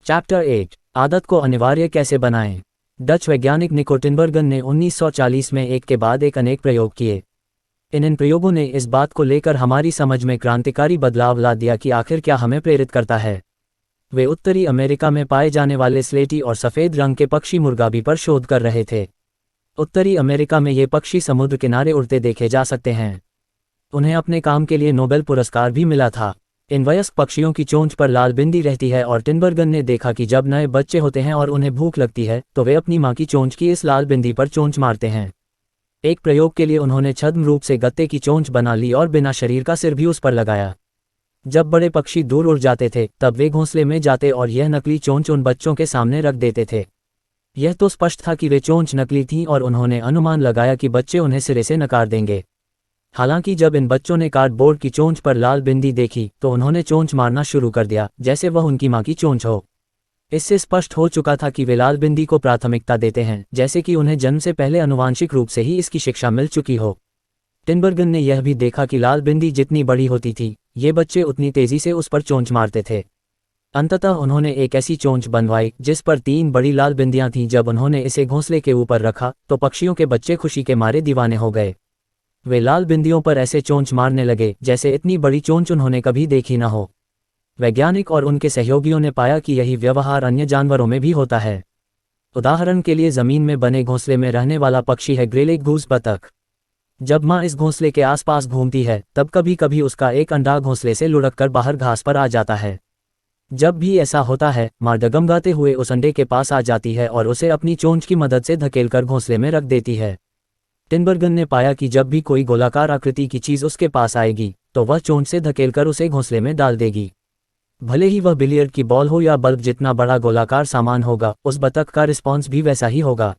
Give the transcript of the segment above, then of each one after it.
Chapter 8 आदत को अनिवार्य कैसे बनाएं। डच वैज्ञानिक निको टिनबर्गन ने 1940 में एक के बाद एक अनेक प्रयोग किए। इन प्रयोगों ने इस बात को लेकर हमारी समझ में क्रांतिकारी बदलाव ला दिया कि आखिर क्या हमें प्रेरित करता है। वे उत्तरी अमेरिका में पाए जाने वाले स्लेटी और सफ़ेद रंग के पक्षी मुर्गाबी पर शोध कर रहे थे। उत्तरी अमेरिका में ये पक्षी समुद्र किनारे उड़ते देखे जा सकते हैं। उन्हें अपने काम के लिए नोबेल पुरस्कार भी मिला था। इन वयस्क पक्षियों की चोंच पर लाल बिंदी रहती है और टिनबर्गन ने देखा कि जब नए बच्चे होते हैं और उन्हें भूख लगती है तो वे अपनी मां की चोंच की इस लाल बिंदी पर चोंच मारते हैं। एक प्रयोग के लिए उन्होंने छद्म रूप से गत्ते की चोंच बना ली और बिना शरीर का सिर भी उस पर लगाया। जब बड़े पक्षी दूर उड़ जाते थे तब वे घोंसले में जाते और यह नकली चोंच उन बच्चों के सामने रख देते थे। यह तो स्पष्ट था कि वे चोंच नकली थीं और उन्होंने अनुमान लगाया कि बच्चे उन्हें सिरे से नकार देंगे। हालांकि जब इन बच्चों ने कार्डबोर्ड की चोंच पर लाल बिंदी देखी तो उन्होंने चोंच मारना शुरू कर दिया जैसे वह उनकी मां की चोंच हो। इससे स्पष्ट हो चुका था कि वे लाल बिंदी को प्राथमिकता देते हैं, जैसे कि उन्हें जन्म से पहले आनुवांशिक रूप से ही इसकी शिक्षा मिल चुकी हो। टिनबर्गन ने यह भी देखा कि लाल बिंदी जितनी बड़ी होती थी ये बच्चे उतनी तेजी से उस पर चोंच मारते थे। अंततः उन्होंने एक ऐसी चोंच बनवाई जिस पर 3 बड़ी लाल बिंदियां थीं। जब उन्होंने इसे घोंसले के ऊपर रखा तो पक्षियों के बच्चे खुशी के मारे दीवाने हो गए। वे लाल बिंदियों पर ऐसे चोंच मारने लगे जैसे इतनी बड़ी चोंच उन्होंने कभी देखी न हो। वैज्ञानिक और उनके सहयोगियों ने पाया कि यही व्यवहार अन्य जानवरों में भी होता है। उदाहरण के लिए ज़मीन में बने घोंसले में रहने वाला पक्षी है ग्रे लेग गूस बतख। जब मां इस घोंसले के आसपास घूमती है तब कभी कभी उसका एक अंडा घोंसले से लुढ़क कर बाहर घास पर आ जाता है। जब भी ऐसा होता है मां डगमगाते हुए उस अंडे के पास आ जाती है और उसे अपनी चोंच की मदद से धकेलकर घोंसले में रख देती है। टिनबर्गन ने पाया कि जब भी कोई गोलाकार आकृति की चीज़ उसके पास आएगी तो वह चोंच से धकेलकर उसे घोंसले में डाल देगी। भले ही वह बिलियर्ड की बॉल हो या बल्ब जितना बड़ा गोलाकार सामान होगा, उस बतख का रिस्पॉन्स भी वैसा ही होगा।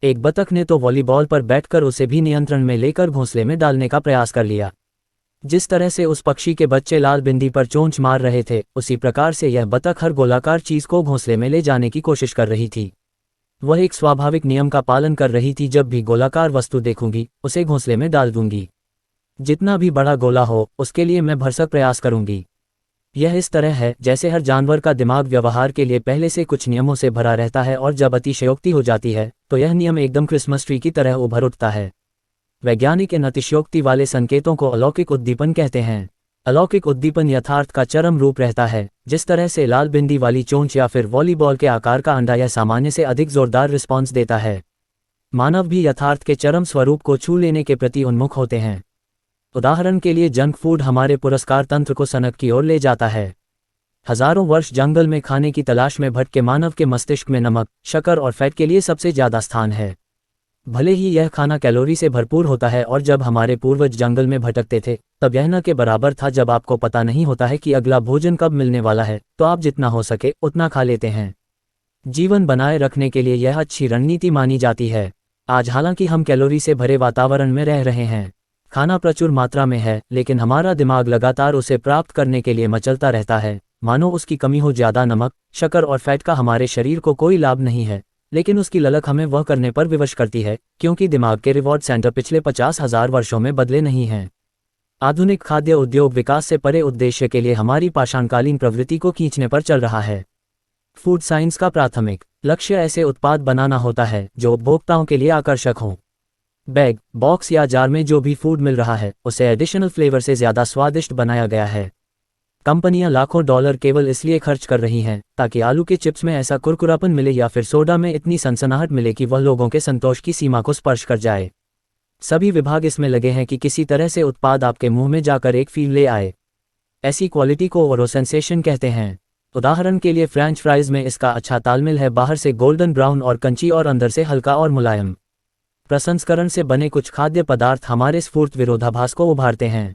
एक बतख ने तो वॉलीबॉल पर बैठकर उसे भी नियंत्रण में लेकर घोंसले में डालने का प्रयास कर लिया। जिस तरह से उस पक्षी के बच्चे लाल बिंदी पर चोंच मार रहे थे उसी प्रकार से यह बतख हर गोलाकार चीज़ को घोंसले में ले जाने की कोशिश कर रही थी। वह एक स्वाभाविक नियम का पालन कर रही थी, जब भी गोलाकार वस्तु देखूंगी उसे घोंसले में डाल दूंगी। जितना भी बड़ा गोला हो उसके लिए मैं भरसक प्रयास करूंगी। यह इस तरह है जैसे हर जानवर का दिमाग व्यवहार के लिए पहले से कुछ नियमों से भरा रहता है और जब अतिशयोक्ति हो जाती है तो यह नियम एकदम क्रिसमस ट्री की तरह उभर उठता है। वैज्ञानिक इन अतिशयोक्ति वाले संकेतों को अलौकिक उद्दीपन कहते हैं। अलौकिक उद्दीपन यथार्थ का चरम रूप रहता है। जिस तरह से लाल बिंदी वाली चोंच या फिर वॉलीबॉल के आकार का अंडा यह सामान्य से अधिक जोरदार रिस्पॉन्स देता है। मानव भी यथार्थ के चरम स्वरूप को छू लेने के प्रति उन्मुख होते हैं। उदाहरण के लिए जंक फूड हमारे पुरस्कार तंत्र को सनक की ओर ले जाता है। हजारों वर्ष जंगल में खाने की तलाश में भटके मानव के मस्तिष्क में नमक, शक्कर और फैट के लिए सबसे ज्यादा स्थान है। भले ही यह खाना कैलोरी से भरपूर होता है और जब हमारे पूर्वज जंगल में भटकते थे तब यह न के बराबर था। जब आपको पता नहीं होता है कि अगला भोजन कब मिलने वाला है तो आप जितना हो सके उतना खा लेते हैं। जीवन बनाए रखने के लिए यह अच्छी रणनीति मानी जाती है। आज हालांकि हम कैलोरी से भरे वातावरण में रह रहे हैं, खाना प्रचुर मात्रा में है, लेकिन हमारा दिमाग लगातार उसे प्राप्त करने के लिए मचलता रहता है मानो उसकी कमी हो। ज्यादा नमक, शक्कर और फैट का हमारे शरीर को कोई लाभ नहीं है, लेकिन उसकी ललक हमें वह करने पर विवश करती है क्योंकि दिमाग के रिवॉर्ड सेंटर पिछले 50,000 वर्षों में बदले नहीं हैं। आधुनिक खाद्य उद्योग विकास से परे उद्देश्य के लिए हमारी पाषाणकालीन प्रवृत्ति को खींचने पर चल रहा है। फूड साइंस का प्राथमिक लक्ष्य ऐसे उत्पाद बनाना होता है जो उपभोक्ताओं के लिए आकर्षक हों। बैग, बॉक्स या जार में जो भी फूड मिल रहा है उसे एडिशनल फ्लेवर से ज़्यादा स्वादिष्ट बनाया गया है। कंपनियां लाखों डॉलर केवल इसलिए खर्च कर रही हैं ताकि आलू के चिप्स में ऐसा कुरकुरापन मिले या फिर सोडा में इतनी सनसनाहट मिले कि वह लोगों के संतोष की सीमा को स्पर्श कर जाए। सभी विभाग इसमें लगे हैं कि किसी तरह से उत्पाद आपके मुंह में जाकर एक फील ले आए। ऐसी क्वालिटी को ओरो सेंसेशन कहते हैं। उदाहरण के लिए फ्रेंच फ्राइज में इसका अच्छा तालमेल है, बाहर से गोल्डन ब्राउन और कंची और अंदर से हल्का और मुलायम। प्रसंस्करण से बने कुछ खाद्य पदार्थ हमारे स्फूर्त विरोधाभास को उभारते हैं।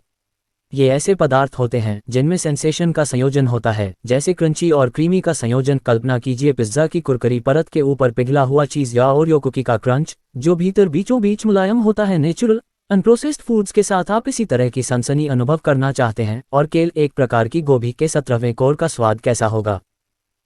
ये ऐसे पदार्थ होते हैं जिनमें सेंसेशन का संयोजन होता है, जैसे क्रंची और क्रीमी का संयोजन। कल्पना कीजिए पिज्जा की कुरकुरी परत के ऊपर पिघला हुआ चीज या ओरियो कुकी का क्रंच जो भीतर बीचों बीच मुलायम होता है। नेचुरल अनप्रोसेस्ड फूड्स के साथ आप इसी तरह की सनसनी अनुभव करना चाहते हैं और केल एक प्रकार की गोभी के 17वें कोर का स्वाद कैसा होगा।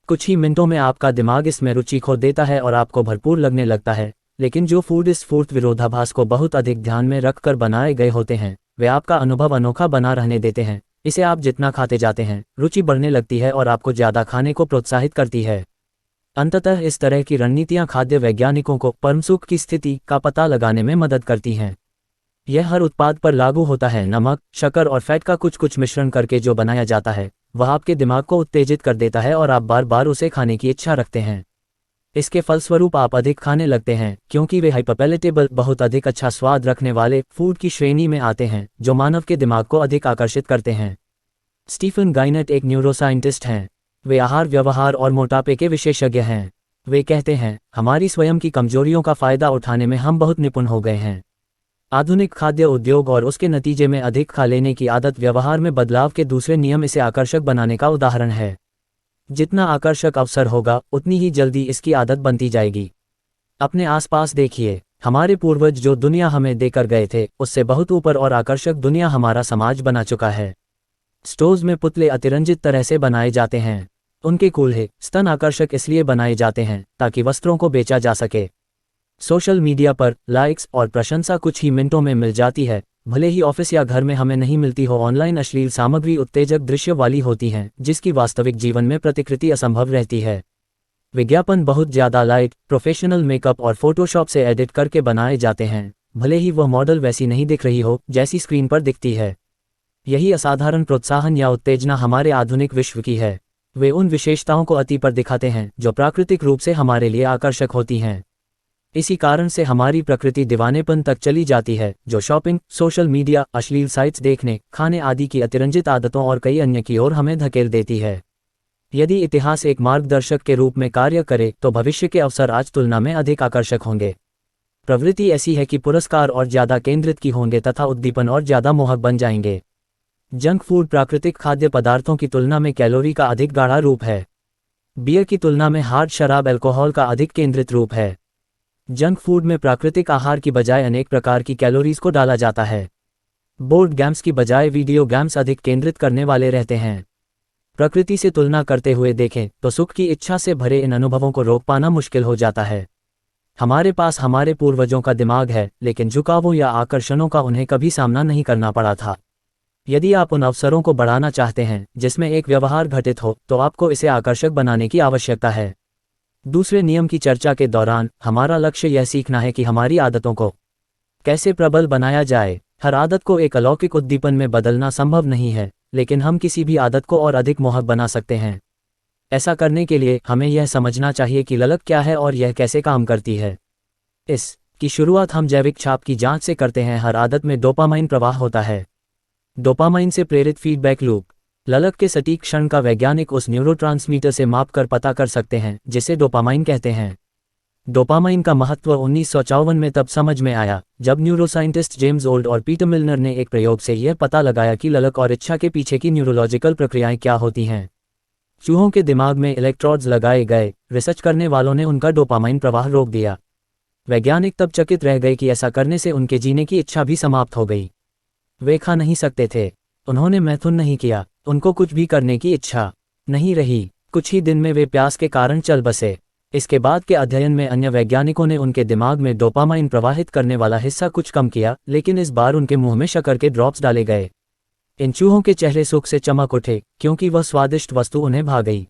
कुछ ही मिनटों में आपका दिमाग इसमें रुचि खो देता है और आपको भरपूर लगने लगता है। लेकिन जो फूड इस स्फूर्त विरोधाभास को बहुत अधिक ध्यान में रखकर बनाए गए होते हैं वे आपका अनुभव अनोखा बना रहने देते हैं। इसे आप जितना खाते जाते हैं रुचि बढ़ने लगती है और आपको ज़्यादा खाने को प्रोत्साहित करती है। अंततः इस तरह की रणनीतियां खाद्य वैज्ञानिकों को परमसुख की स्थिति का पता लगाने में मदद करती हैं। यह हर उत्पाद पर लागू होता है। नमक, शक्कर और फैट का कुछ मिश्रण करके जो बनाया जाता है वह आपके दिमाग को उत्तेजित कर देता है और आप बार बार उसे खाने की इच्छा रखते हैं। इसके फलस्वरूप आप अधिक खाने लगते हैं क्योंकि वे हाइपरपैलेटेबल, बहुत अधिक अच्छा स्वाद रखने वाले फूड की श्रेणी में आते हैं जो मानव के दिमाग को अधिक आकर्षित करते हैं। स्टीफन गाइनट एक न्यूरोसाइंटिस्ट हैं। वे आहार, व्यवहार और मोटापे के विशेषज्ञ हैं। वे कहते हैं, हमारी स्वयं की कमजोरियों का फायदा उठाने में हम बहुत निपुण हो गए हैं। आधुनिक खाद्य उद्योग और उसके नतीजे में अधिक खा लेने की आदत व्यवहार में बदलाव के दूसरे नियम इसे आकर्षक बनाने का उदाहरण है। जितना आकर्षक अवसर होगा उतनी ही जल्दी इसकी आदत बनती जाएगी। अपने आसपास देखिए, हमारे पूर्वज जो दुनिया हमें देकर गए थे उससे बहुत ऊपर और आकर्षक दुनिया हमारा समाज बना चुका है। स्टोर्स में पुतले अतिरंजित तरह से बनाए जाते हैं। उनके कूल्हे स्तन आकर्षक इसलिए बनाए जाते हैं ताकि वस्त्रों को बेचा जा सके। सोशल मीडिया पर लाइक्स और प्रशंसा कुछ ही मिनटों में मिल जाती है, भले ही ऑफिस या घर में हमें नहीं मिलती हो। ऑनलाइन अश्लील सामग्री उत्तेजक दृश्य वाली होती हैं जिसकी वास्तविक जीवन में प्रतिकृति असंभव रहती है। विज्ञापन बहुत ज़्यादा लाइट, प्रोफेशनल मेकअप और फोटोशॉप से एडिट करके बनाए जाते हैं, भले ही वह मॉडल वैसी नहीं दिख रही हो जैसी स्क्रीन पर दिखती है। यही असाधारण प्रोत्साहन या उत्तेजना हमारे आधुनिक विश्व की है। वे उन विशेषताओं को अति पर दिखाते हैं जो प्राकृतिक रूप से हमारे लिए आकर्षक होती हैं। इसी कारण से हमारी प्रकृति दीवानेपन तक चली जाती है, जो शॉपिंग, सोशल मीडिया, अश्लील साइट्स देखने, खाने आदि की अतिरंजित आदतों और कई अन्य की ओर हमें धकेल देती है। यदि इतिहास एक मार्गदर्शक के रूप में कार्य करे तो भविष्य के अवसर आज तुलना में अधिक आकर्षक होंगे। प्रवृत्ति ऐसी है कि पुरस्कार और ज़्यादा केंद्रित की होंगे तथा उद्दीपन और ज़्यादा मोहक बन जाएंगे। जंक फूड प्राकृतिक खाद्य पदार्थों की तुलना में कैलोरी का अधिक गाढ़ा रूप है। बियर की तुलना में हार्ड शराब अल्कोहल का अधिक केंद्रित रूप है। जंक फूड में प्राकृतिक आहार की बजाय अनेक प्रकार की कैलोरीज को डाला जाता है। बोर्ड गेम्स की बजाय वीडियो गेम्स अधिक केंद्रित करने वाले रहते हैं। प्रकृति से तुलना करते हुए देखें तो सुख की इच्छा से भरे इन अनुभवों को रोक पाना मुश्किल हो जाता है। हमारे पास हमारे पूर्वजों का दिमाग है, लेकिन झुकावों या आकर्षणों का उन्हें कभी सामना नहीं करना पड़ा था। यदि आप उन अवसरों को बढ़ाना चाहते हैं जिसमें एक व्यवहार घटित हो, तो आपको इसे आकर्षक बनाने की आवश्यकता है। दूसरे नियम की चर्चा के दौरान हमारा लक्ष्य यह सीखना है कि हमारी आदतों को कैसे प्रबल बनाया जाए। हर आदत को एक अलौकिक उद्दीपन में बदलना संभव नहीं है, लेकिन हम किसी भी आदत को और अधिक मोहक बना सकते हैं। ऐसा करने के लिए हमें यह समझना चाहिए कि ललक क्या है और यह कैसे काम करती है। इसकी शुरुआत हम जैविक छाप की जांच से करते हैं। हर आदत में डोपामाइन प्रवाह होता है। डोपामाइन से प्रेरित फीडबैक लूप। ललक के सटीक क्षण का वैज्ञानिक उस न्यूरोट्रांसमीटर से माप कर पता कर सकते हैं जिसे डोपामाइन कहते हैं। डोपामाइन का महत्व 1954 में तब समझ में आया जब न्यूरोसाइंटिस्ट जेम्स ओल्ड और पीटर मिलनर ने एक प्रयोग से यह पता लगाया कि ललक और इच्छा के पीछे की न्यूरोलॉजिकल प्रक्रियाएं क्या होती हैं। चूहों के दिमाग में इलेक्ट्रोड्स लगाए गए। रिसर्च करने वालों ने उनका डोपामाइन प्रवाह रोक दिया। वैज्ञानिक तब चकित रह गए कि ऐसा करने से उनके जीने की इच्छा भी समाप्त हो गई। वे खा नहीं सकते थे, उन्होंने मैथुन नहीं किया, उनको कुछ भी करने की इच्छा नहीं रही। कुछ ही दिन में वे प्यास के कारण चल बसे। इसके बाद के अध्ययन में अन्य वैज्ञानिकों ने उनके दिमाग में डोपामाइन प्रवाहित करने वाला हिस्सा कुछ कम किया, लेकिन इस बार उनके मुंह में शक्कर के ड्रॉप्स डाले गए। इन चूहों के चेहरे सुख से चमक उठे क्योंकि वह स्वादिष्ट वस्तु उन्हें भा गई।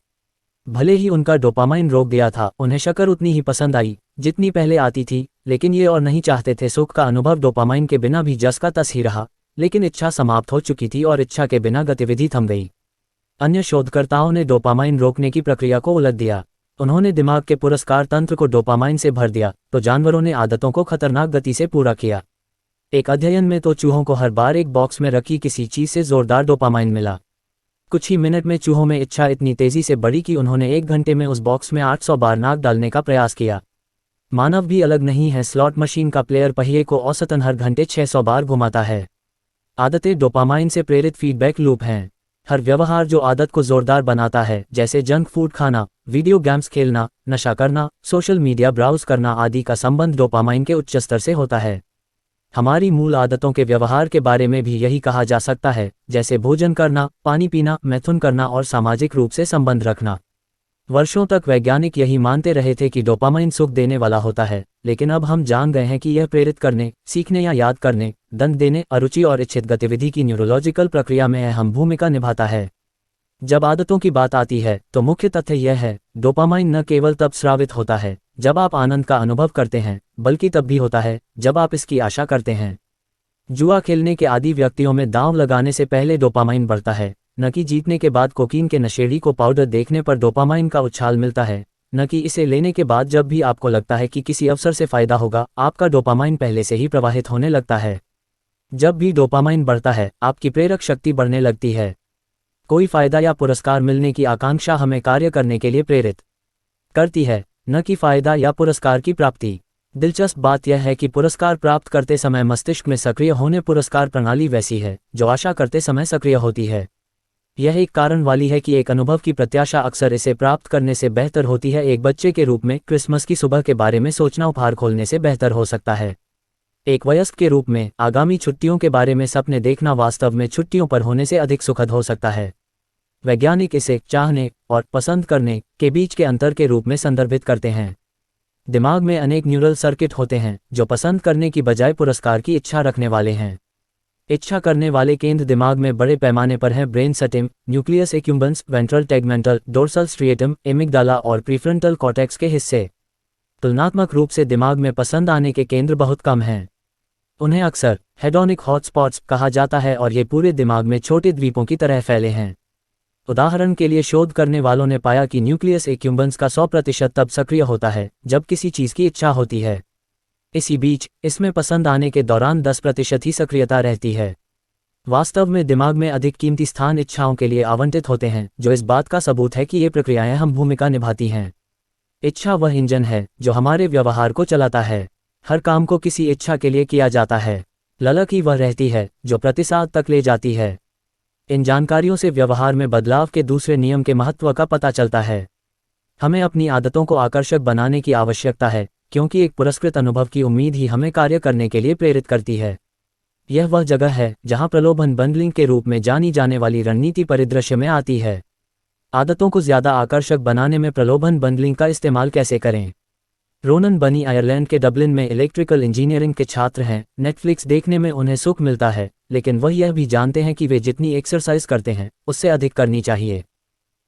भले ही उनका डोपामाइन रोक गया था, उन्हें शक्कर उतनी ही पसंद आई जितनी पहले आती थी, लेकिन ये और नहीं चाहते थे। सुख का अनुभव डोपामाइन के बिना भी जस का तस ही रहा, लेकिन इच्छा समाप्त हो चुकी थी और इच्छा के बिना गतिविधि थम गई। अन्य शोधकर्ताओं ने डोपामाइन रोकने की प्रक्रिया को उलट दिया। उन्होंने दिमाग के पुरस्कार तंत्र को डोपामाइन से भर दिया, तो जानवरों ने आदतों को खतरनाक गति से पूरा किया। एक अध्ययन में तो चूहों को हर बार एक बॉक्स में रखी किसी चीज से जोरदार डोपामाइन मिला। कुछ ही मिनट में चूहों में इच्छा इतनी तेजी से बढ़ी कि उन्होंने 1 घंटे में उस बॉक्स में 800 बार नाक डालने का प्रयास किया। मानव भी अलग नहीं है। स्लॉट मशीन का प्लेयर पहिए को औसतन हर घंटे 600 बार घुमाता है। आदतें डोपामाइन से प्रेरित फीडबैक लूप हैं। हर व्यवहार जो आदत को जोरदार बनाता है, जैसे जंक फूड खाना, वीडियो गेम्स खेलना, नशा करना, सोशल मीडिया ब्राउज करना आदि का संबंध डोपामाइन के उच्च स्तर से होता है। हमारी मूल आदतों के व्यवहार के बारे में भी यही कहा जा सकता है, जैसे भोजन करना, पानी पीना, मैथुन करना और सामाजिक रूप से संबंध रखना। वर्षों तक वैज्ञानिक यही मानते रहे थे कि डोपामाइन सुख देने वाला होता है, लेकिन अब हम जान गए हैं कि यह प्रेरित करने, सीखने या याद करने, दंड देने, अरुचि और इच्छित गतिविधि की न्यूरोलॉजिकल प्रक्रिया में अहम भूमिका निभाता है। जब आदतों की बात आती है तो मुख्य तथ्य यह है, डोपामाइन न केवल तब स्रावित होता है जब आप आनंद का अनुभव करते हैं, बल्कि तब भी होता है जब आप इसकी आशा करते हैं। जुआ खेलने के आदी व्यक्तियों में दांव लगाने से पहले डोपामाइन बढ़ता है, न कि जीतने के बाद कोकीन के नशेड़ी को पाउडर देखने पर डोपामाइन का उछाल मिलता है, न कि इसे लेने के बाद जब भी आपको लगता है कि किसी अवसर से फायदा होगा, आपका डोपामाइन पहले से ही प्रवाहित होने लगता है। जब भी डोपामाइन बढ़ता है, आपकी प्रेरक शक्ति बढ़ने लगती है। कोई फायदा या पुरस्कार मिलने की आकांक्षा हमें कार्य करने के लिए प्रेरित करती है, न कि फायदा या पुरस्कार की प्राप्ति। दिलचस्प बात यह है कि पुरस्कार प्राप्त करते समय मस्तिष्क में सक्रिय होने पुरस्कार प्रणाली वैसी है जो आशा करते समय सक्रिय होती है। यह एक कारण वाली है कि एक अनुभव की प्रत्याशा अक्सर इसे प्राप्त करने से बेहतर होती है। एक बच्चे के रूप में क्रिसमस की सुबह के बारे में सोचना उपहार खोलने से बेहतर हो सकता है। एक वयस्क के रूप में आगामी छुट्टियों के बारे में सपने देखना वास्तव में छुट्टियों पर होने से अधिक सुखद हो सकता है। वैज्ञानिक इसे चाहने और पसंद करने के बीच के अंतर के रूप में संदर्भित करते हैं। दिमाग में अनेक न्यूरल सर्किट होते हैं जो पसंद करने की बजाय पुरस्कार की इच्छा रखने वाले हैं। इच्छा करने वाले केंद्र दिमाग में बड़े पैमाने पर हैं। Brain stem, nucleus accumbens, ventral tegmental, dorsal striatum, amygdala और प्रीफ्रंटल कॉर्टेक्स के हिस्से। तुलनात्मक रूप से दिमाग में पसंद आने के केंद्र बहुत कम हैं। उन्हें अक्सर हेडोनिक हॉटस्पॉट्स कहा जाता है और ये पूरे दिमाग में छोटे द्वीपों की तरह फैले हैं। उदाहरण के लिए शोध करने वालों ने पाया कि न्यूक्लियस एक्युम्बेंस का 100% तब सक्रिय होता है जब किसी चीज़ की इच्छा होती है। इसी बीच इसमें पसंद आने के दौरान 10% ही सक्रियता रहती है। वास्तव में दिमाग में अधिक कीमती स्थान इच्छाओं के लिए आवंटित होते हैं, जो इस बात का सबूत है कि ये प्रक्रियाएं हम भूमिका निभाती हैं। इच्छा वह इंजन है जो हमारे व्यवहार को चलाता है। हर काम को किसी इच्छा के लिए किया जाता है। ललक ही वह रहती है जो प्रतिसाद तक ले जाती है। इन जानकारियों से व्यवहार में बदलाव के दूसरे नियम के महत्व का पता चलता है। हमें अपनी आदतों को आकर्षक बनाने की आवश्यकता है, क्योंकि एक पुरस्कृत अनुभव की उम्मीद ही हमें कार्य करने के लिए प्रेरित करती है। यह वह जगह है जहां प्रलोभन बंडलिंग के रूप में जानी जाने वाली रणनीति परिदृश्य में आती है। आदतों को ज़्यादा आकर्षक बनाने में प्रलोभन बंडलिंग का इस्तेमाल कैसे करें? रोनन बनी आयरलैंड के डबलिन में इलेक्ट्रिकल इंजीनियरिंग के छात्र हैं। नेटफ्लिक्स देखने में उन्हें सुख मिलता है, लेकिन वह यह भी जानते हैं कि वे जितनी एक्सरसाइज करते हैं उससे अधिक करनी चाहिए।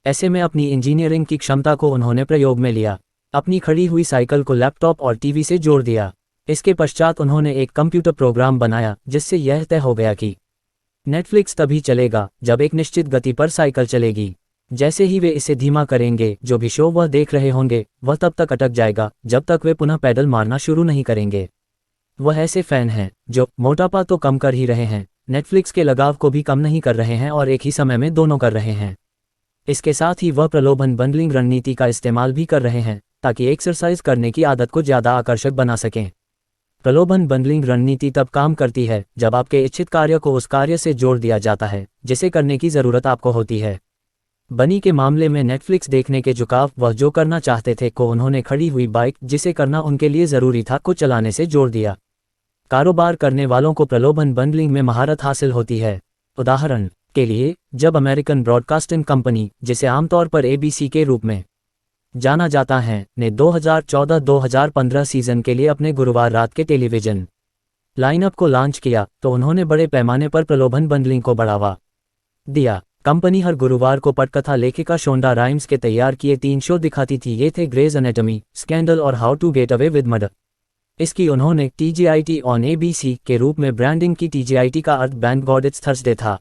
ऐसे में अपनी इंजीनियरिंग की क्षमता को उन्होंने प्रयोग में लिया। अपनी खड़ी हुई साइकिल को लैपटॉप और टीवी से जोड़ दिया। इसके पश्चात उन्होंने एक कंप्यूटर प्रोग्राम बनाया जिससे यह तय हो गया कि नेटफ्लिक्स तभी चलेगा जब एक निश्चित गति पर साइकिल चलेगी। जैसे ही वे इसे धीमा करेंगे, जो भी शो वह देख रहे होंगे वह तब तक अटक जाएगा जब तक वे पुनः पैडल मारना शुरू नहीं करेंगे। वह ऐसे फैन हैं जो मोटापा तो कम कर ही रहे हैं, नेटफ्लिक्स के लगाव को भी कम नहीं कर रहे हैं और एक ही समय में दोनों कर रहे हैं। इसके साथ ही वह प्रलोभन बंडलिंग रणनीति का इस्तेमाल भी कर रहे हैं ताकि एक्सरसाइज करने की आदत को ज़्यादा आकर्षक बना सकें। प्रलोभन बंडलिंग रणनीति तब काम करती है जब आपके इच्छित कार्य को उस कार्य से जोड़ दिया जाता है जिसे करने की ज़रूरत आपको होती है। बनी के मामले में नेटफ्लिक्स देखने के झुकाव वह जो करना चाहते थे को उन्होंने खड़ी हुई बाइक जिसे करना उनके लिए ज़रूरी था को चलाने से जोड़ दिया। कारोबार करने वालों को प्रलोभन बंडलिंग में महारत हासिल होती है। उदाहरण के लिए, जब अमेरिकन ब्रॉडकास्टिंग कंपनी, जिसे आमतौर पर ABC के रूप में जाना जाता है, ने 2014-2015 सीजन के लिए अपने गुरुवार रात के टेलीविजन लाइनअप को लॉन्च किया तो उन्होंने बड़े पैमाने पर प्रलोभन बंडलिंग को बढ़ावा दिया। कंपनी हर गुरुवार को पटकथा लेखिका शोंडा राइम्स के तैयार किए 3 शो दिखाती थी। ये थे ग्रेज एनाटॉमी, स्कैंडल और how to get away with murder. इसकी उन्होंने TGIT ऑन ABC के रूप में ब्रांडिंग की। TGIT का अर्थ बैंड गॉड इट्स थर्सडे था।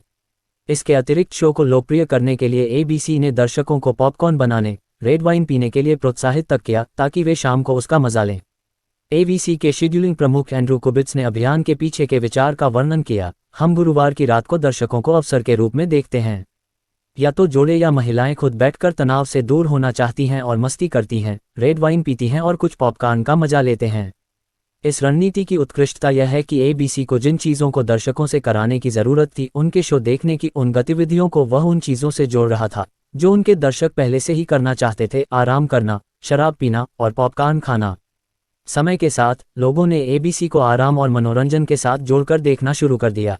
इसके अतिरिक्त शो को लोकप्रिय करने के लिए ABC ने दर्शकों को पॉपकॉर्न बनाने, रेड वाइन पीने के लिए प्रोत्साहित तक किया ताकि वे शाम को उसका मजा लें। ABC के शेड्यूलिंग प्रमुख एंड्रू कुबिट्स ने अभियान के पीछे के विचार का वर्णन किया। हम गुरुवार की रात को दर्शकों को अवसर के रूप में देखते हैं। या तो जोड़े या महिलाएं खुद बैठकर तनाव से दूर होना चाहती हैं और मस्ती करती हैं, रेड वाइन पीती हैं और कुछ पॉपकॉर्न का मजा लेते हैं। इस रणनीति की उत्कृष्टता यह है कि ABC को जिन चीज़ों को दर्शकों से कराने की ज़रूरत थी, उनके शो देखने की उन गतिविधियों को वह उन चीज़ों से जोड़ रहा था जो उनके दर्शक पहले से ही करना चाहते थे: आराम करना, शराब पीना और पॉपकॉर्न खाना। समय के साथ लोगों ने ABC को आराम और मनोरंजन के साथ जोड़कर देखना शुरू कर दिया।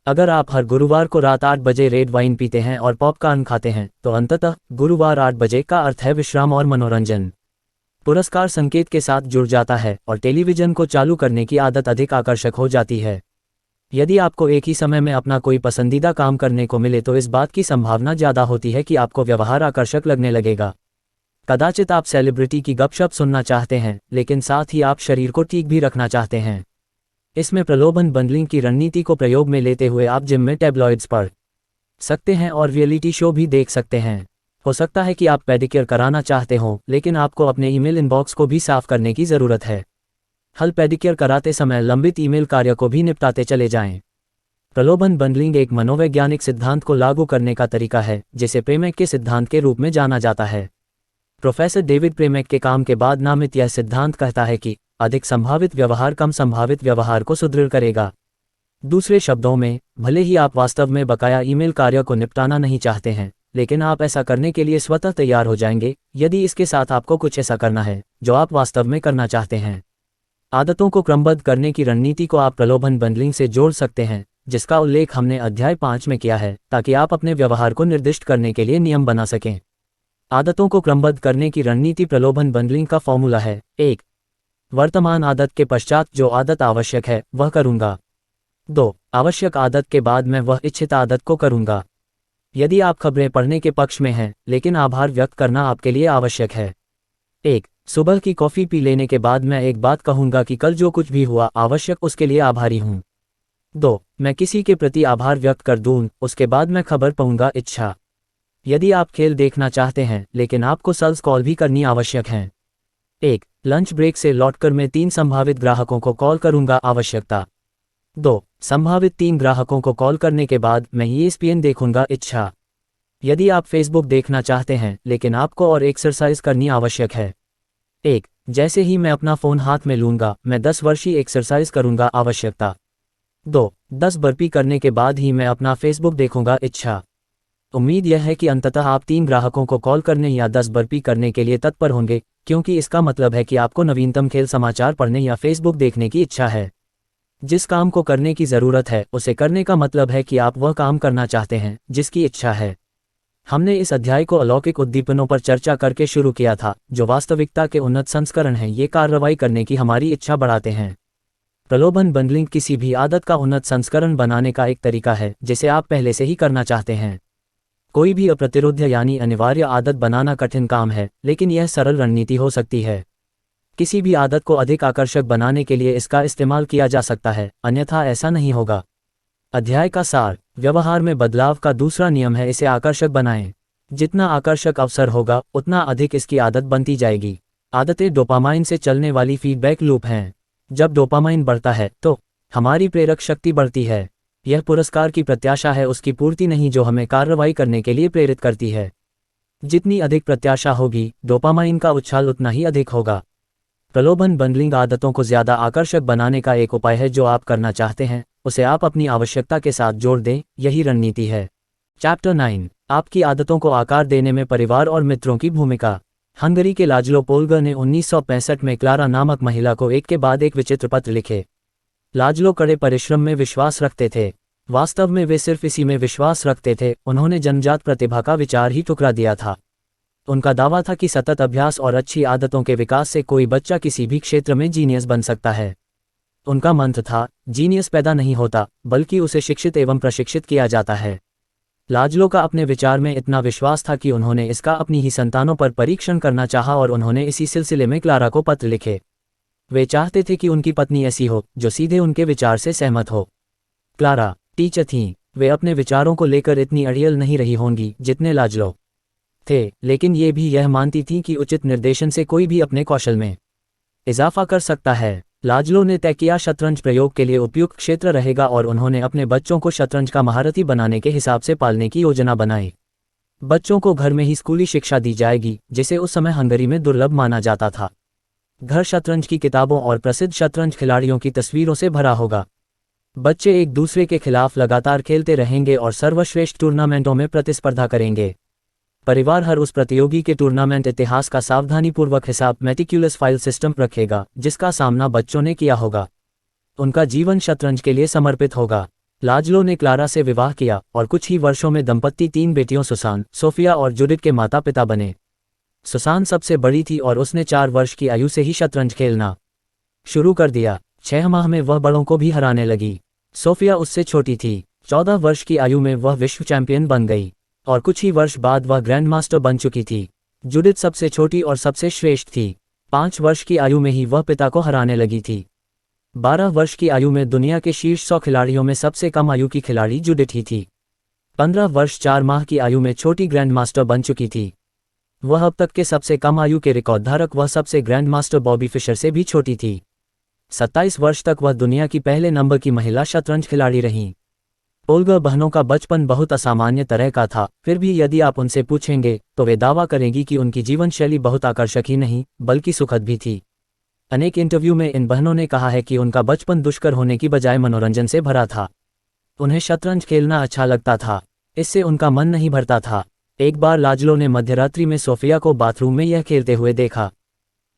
अगर आप हर गुरुवार को रात 8 बजे रेड वाइन पीते हैं और पॉपकॉर्न खाते हैं तो अंततः गुरुवार 8 बजे का अर्थ है विश्राम और मनोरंजन। पुरस्कार संकेत के साथ जुड़ जाता है और टेलीविजन को चालू करने की आदत अधिक आकर्षक हो जाती है। यदि आपको एक ही समय में अपना कोई पसंदीदा काम करने को मिले तो इस बात की संभावना ज़्यादा होती है कि आपको व्यवहार आकर्षक लगने लगेगा। कदाचित आप सेलिब्रिटी की गपशप सुनना चाहते हैं, लेकिन साथ ही आप शरीर को ठीक भी रखना चाहते हैं। इसमें प्रलोभन बंडलिंग की रणनीति को प्रयोग में लेते हुए आप जिम में टैबलॉइड्स पढ़ सकते हैं और रियलिटी शो भी देख सकते हैं। हो सकता है कि आप पेडिक्योर कराना चाहते हो, लेकिन आपको अपने ईमेल इनबॉक्स को भी साफ करने की ज़रूरत है। हल पेडिक्योर कराते समय लंबित ईमेल कार्य को भी निपटाते चले जाएं। प्रलोभन बंडलिंग एक मनोवैज्ञानिक सिद्धांत को लागू करने का तरीका है जिसे प्रेमेक के सिद्धांत के रूप में जाना जाता है। प्रोफेसर डेविड प्रेमेक के काम के बाद नामित यह सिद्धांत कहता है कि अधिक संभावित व्यवहार कम संभावित व्यवहार को सुदृढ़ करेगा। दूसरे शब्दों में, भले ही आप वास्तव में बकाया ईमेल कार्य को निपटाना नहीं चाहते हैं, लेकिन आप ऐसा करने के लिए स्वतः तैयार हो जाएंगे यदि इसके साथ आपको कुछ ऐसा करना है जो आप वास्तव में करना चाहते हैं। आदतों को क्रमबद्ध करने की रणनीति को आप प्रलोभन बंडलिंग से जोड़ सकते हैं, जिसका उल्लेख हमने अध्याय 5 में किया है, ताकि आप अपने व्यवहार को निर्दिष्ट करने के लिए नियम बना सकें। आदतों को क्रमबद्ध करने की रणनीति प्रलोभन बंडलिंग का फॉर्मूला है। 1. वर्तमान आदत के पश्चात जो आदत आवश्यक है वह करूंगा। 2. आवश्यक आदत के बाद मैं वह इच्छित आदत को करूंगा। यदि आप खबरें पढ़ने के पक्ष में हैं, लेकिन आभार व्यक्त करना आपके लिए आवश्यक है। 1. सुबह की कॉफ़ी पी लेने के बाद मैं एक बात कहूंगा कि कल जो कुछ भी हुआ आवश्यक उसके लिए आभारी हूं। 2. मैं किसी के प्रति आभार व्यक्त कर दूं, उसके बाद मैं खबर पाऊंगा इच्छा। यदि आप खेल देखना चाहते हैं, लेकिन आपको सेल्स कॉल भी करनी आवश्यक है। 1. लंच ब्रेक से लौटकर मैं 3 संभावित ग्राहकों को कॉल करूंगा आवश्यकता। 2. संभावित 3 ग्राहकों को कॉल करने के बाद मैं ESPN देखूंगा इच्छा। यदि आप फेसबुक देखना चाहते हैं, लेकिन आपको और एक्सरसाइज करनी आवश्यक है। 1. जैसे ही मैं अपना फ़ोन हाथ में लूंगा मैं 10 वर्षीय एक्सरसाइज करूंगा आवश्यकता। 2. 10 बर्पी करने के बाद ही मैं अपना फेसबुक देखूंगा इच्छा। उम्मीद यह है कि अंततः आप 3 ग्राहकों को कॉल करने या 10 बर्पी करने के लिए तत्पर होंगे, क्योंकि इसका मतलब है कि आपको नवीनतम खेल समाचार पढ़ने या फेसबुक देखने की इच्छा है। जिस काम को करने की ज़रूरत है उसे करने का मतलब है कि आप वह काम करना चाहते हैं जिसकी इच्छा है। हमने इस अध्याय को अलौकिक उद्दीपनों पर चर्चा करके शुरू किया था, जो वास्तविकता के उन्नत संस्करण हैं। ये कार्रवाई करने की हमारी इच्छा बढ़ाते हैं। प्रलोभन बंडलिंग किसी भी आदत का उन्नत संस्करण बनाने का एक तरीका है जिसे आप पहले से ही करना चाहते हैं। कोई भी अप्रतिरोध्य यानी अनिवार्य आदत बनाना कठिन काम है, लेकिन यह सरल रणनीति हो सकती है। किसी भी आदत को अधिक आकर्षक बनाने के लिए इसका इस्तेमाल किया जा सकता है, अन्यथा ऐसा नहीं होगा। अध्याय का सार। व्यवहार में बदलाव का दूसरा नियम है इसे आकर्षक बनाएं। जितना आकर्षक अवसर होगा उतना अधिक इसकी आदत बनती जाएगी। आदतें डोपामाइन से चलने वाली फीडबैक लूप हैं। जब डोपामाइन बढ़ता है तो हमारी प्रेरक शक्ति बढ़ती है। यह पुरस्कार की प्रत्याशा है, उसकी पूर्ति नहीं, जो हमें कार्रवाई करने के लिए प्रेरित करती है। जितनी अधिक प्रत्याशा होगी, डोपामाइन का उछाल उतना ही अधिक होगा। प्रलोभन बंडलिंग आदतों को ज़्यादा आकर्षक बनाने का एक उपाय है। जो आप करना चाहते हैं उसे आप अपनी आवश्यकता के साथ जोड़ दें, यही रणनीति है। चैप्टर 9। आपकी आदतों को आकार देने में परिवार और मित्रों की भूमिका। हंगरी के लाजलो पोलगर ने 1965 में क्लारा नामक महिला को एक के बाद एक विचित्र पत्र लिखे। लाजलो कड़े परिश्रम में विश्वास रखते थे। वास्तव में वे सिर्फ इसी में विश्वास रखते थे, उन्होंने जन्मजात प्रतिभा का विचार ही ठुकरा दिया था। उनका दावा था कि सतत अभ्यास और अच्छी आदतों के विकास से कोई बच्चा किसी भी क्षेत्र में जीनियस बन सकता है। उनका मंत्र था, जीनियस पैदा नहीं होता, बल्कि उसे शिक्षित एवं प्रशिक्षित किया जाता है। लाजलो का अपने विचार में इतना विश्वास था कि उन्होंने इसका अपनी ही संतानों पर परीक्षण करना चाहा और उन्होंने इसी सिलसिले में क्लारा को पत्र लिखे। वे चाहते थे कि उनकी पत्नी ऐसी हो जो सीधे उनके विचार से सहमत हो। क्लारा टीचर थीं। वे अपने विचारों को लेकर इतनी अड़ियल नहीं रही होंगी जितने लाजलो थे, लेकिन ये भी यह मानती थीं कि उचित निर्देशन से कोई भी अपने कौशल में इजाफा कर सकता है। लाजलो ने तय किया शतरंज प्रयोग के लिए उपयुक्त क्षेत्र रहेगा और उन्होंने अपने बच्चों को शतरंज का महारथी बनाने के हिसाब से पालने की योजना बनाई। बच्चों को घर में ही स्कूली शिक्षा दी जाएगी, जिसे उस समय हंगरी में दुर्लभ माना जाता था। घर शतरंज की किताबों और प्रसिद्ध शतरंज खिलाड़ियों की तस्वीरों से भरा होगा। बच्चे एक दूसरे के खिलाफ लगातार खेलते रहेंगे और सर्वश्रेष्ठ टूर्नामेंटों में प्रतिस्पर्धा करेंगे। परिवार हर उस प्रतियोगी के टूर्नामेंट इतिहास का सावधानीपूर्वक हिसाब मेटिक्युलस फाइल सिस्टम रखेगा जिसका सामना बच्चों ने किया होगा। उनका जीवन शतरंज के लिए समर्पित होगा। लाजलो ने क्लारा से विवाह किया और कुछ ही वर्षों में दंपत्ति 3 बेटियों सुसान, सोफिया और जुडिथ के माता पिता बने। सुसान सबसे बड़ी थी और उसने 4 वर्ष की आयु से ही शतरंज खेलना शुरू कर दिया। 6 माह में वह बड़ों को भी हराने लगी। सोफिया उससे छोटी थी। 14 वर्ष की आयु में वह विश्व चैंपियन बन गई और कुछ ही वर्ष बाद वह ग्रैंड मास्टर बन चुकी थी। जुडिथ सबसे छोटी और सबसे श्रेष्ठ थी। 5 वर्ष की आयु में ही वह पिता को हराने लगी थी। 12 वर्ष की आयु में दुनिया के शीर्ष 100 खिलाड़ियों में सबसे कम आयु की खिलाड़ी जुडिथ ही थी। 15 वर्ष 4 माह की आयु में छोटी ग्रैंड मास्टर बन चुकी थी। वह अब तक के सबसे कम आयु के रिकॉर्ड धारक वह सबसे ग्रैंड मास्टर बॉबी फिशर से भी छोटी थी। 27 वर्ष तक वह दुनिया की पहले नंबर की महिला शतरंज खिलाड़ी रहीं। ओल्गा बहनों का बचपन बहुत असामान्य तरह का था, फिर भी यदि आप उनसे पूछेंगे तो वे दावा करेंगी कि उनकी जीवन शैली बहुत आकर्षक ही नहीं बल्कि सुखद भी थी। अनेक इंटरव्यू में इन बहनों ने कहा है कि उनका बचपन दुष्कर होने की बजाय मनोरंजन से भरा था। उन्हें शतरंज खेलना अच्छा लगता था, इससे उनका मन नहीं भरता था। एक बार लाजलो ने मध्यरात्रि में सोफिया को बाथरूम में यह खेलते हुए देखा।